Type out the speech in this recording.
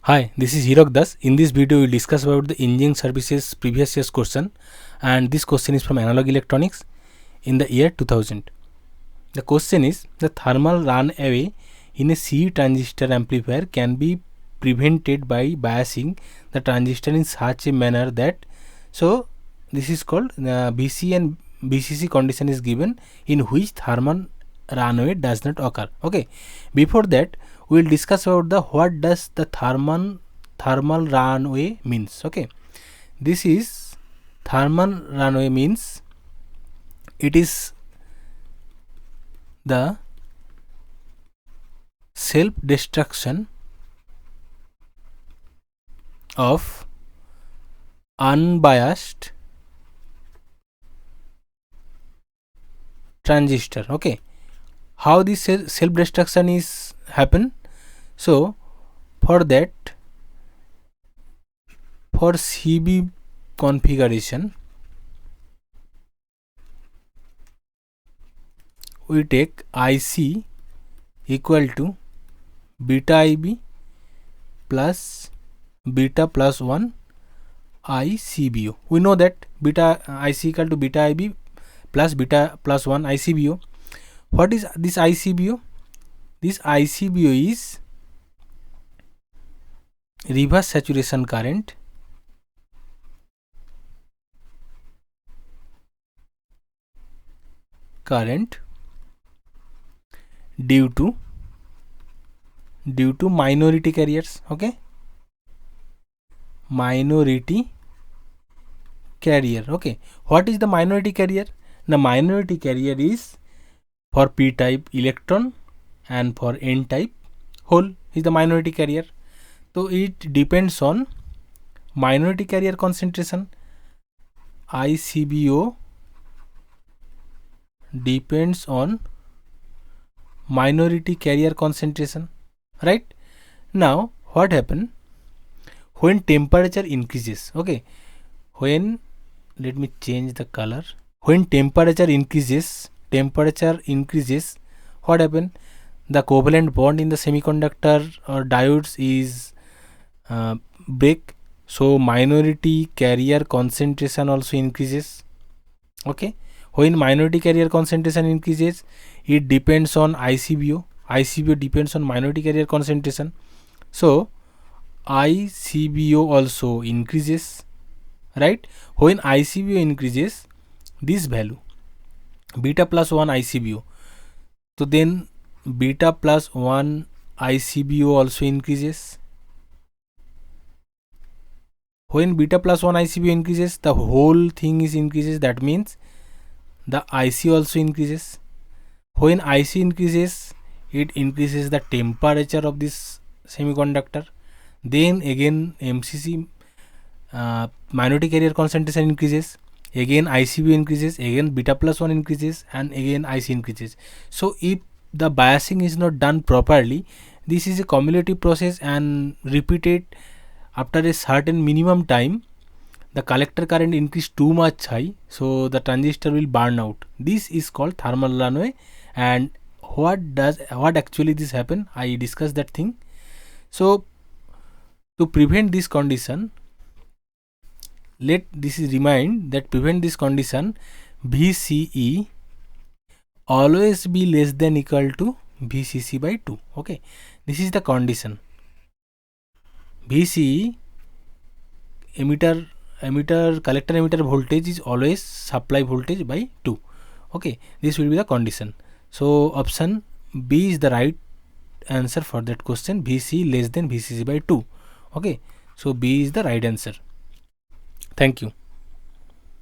Hi, this is Hirok Das. In this video, we will discuss about the engineering services previous year's question, and this question is from Analog Electronics in the year 2000. The question is, the thermal runaway in a C transistor amplifier can be prevented by biasing the transistor in such a manner that, so this is called BC and BCC condition is given in which thermal runaway does not occur. Okay, before that we will discuss about the what does the thermal runaway means. Okay, this is thermal runaway means it is the self destruction of unbiased transistor. Okay, how this self destruction is happen? So for that, for CB configuration, we take IC equal to beta IB plus beta plus 1 ICBO. We know that beta IC equal to beta IB plus beta plus 1 ICBO. What is this ICBO? This ICBO is reverse saturation current due to minority carriers. Okay, minority carrier. Okay, what is the minority carrier? The minority carrier is for p type electron and for n type hole is the minority carrier. So it depends on minority carrier concentration. ICBO depends on minority carrier concentration, right? Now what happen when temperature increases? Okay, when, let me change the color. When temperature increases, what happen? The covalent bond in the semiconductor or diodes is break, so minority carrier concentration also increases. Okay, when minority carrier concentration increases, it depends on ICBO. ICBO depends on minority carrier concentration, so ICBO also increases, right? When ICBO increases, this value beta plus 1 ICBO, so then beta plus 1 ICBO also increases. When beta plus 1 ICBO increases, the whole thing is increases. That means the IC also increases. When IC increases, it increases the temperature of this semiconductor. Then again MCC minority carrier concentration increases. Again ICBO increases. Again beta plus 1 increases, and again IC increases. So if the biasing is not done properly, this is a cumulative process and repeated after a certain minimum time. The collector current increase too much high, so the transistor will burn out. This is called thermal runaway. And what actually this happen, I discussed that thing. So to prevent this condition, this is remind that prevent this condition, VCE always be less than equal to VCC by 2. Okay, this is the condition. VCE collector emitter voltage is always supply voltage by 2. Okay, this will be the condition. So option B is the right answer for that question. VC less than VCC by 2. Okay, so B is the right answer. Thank you.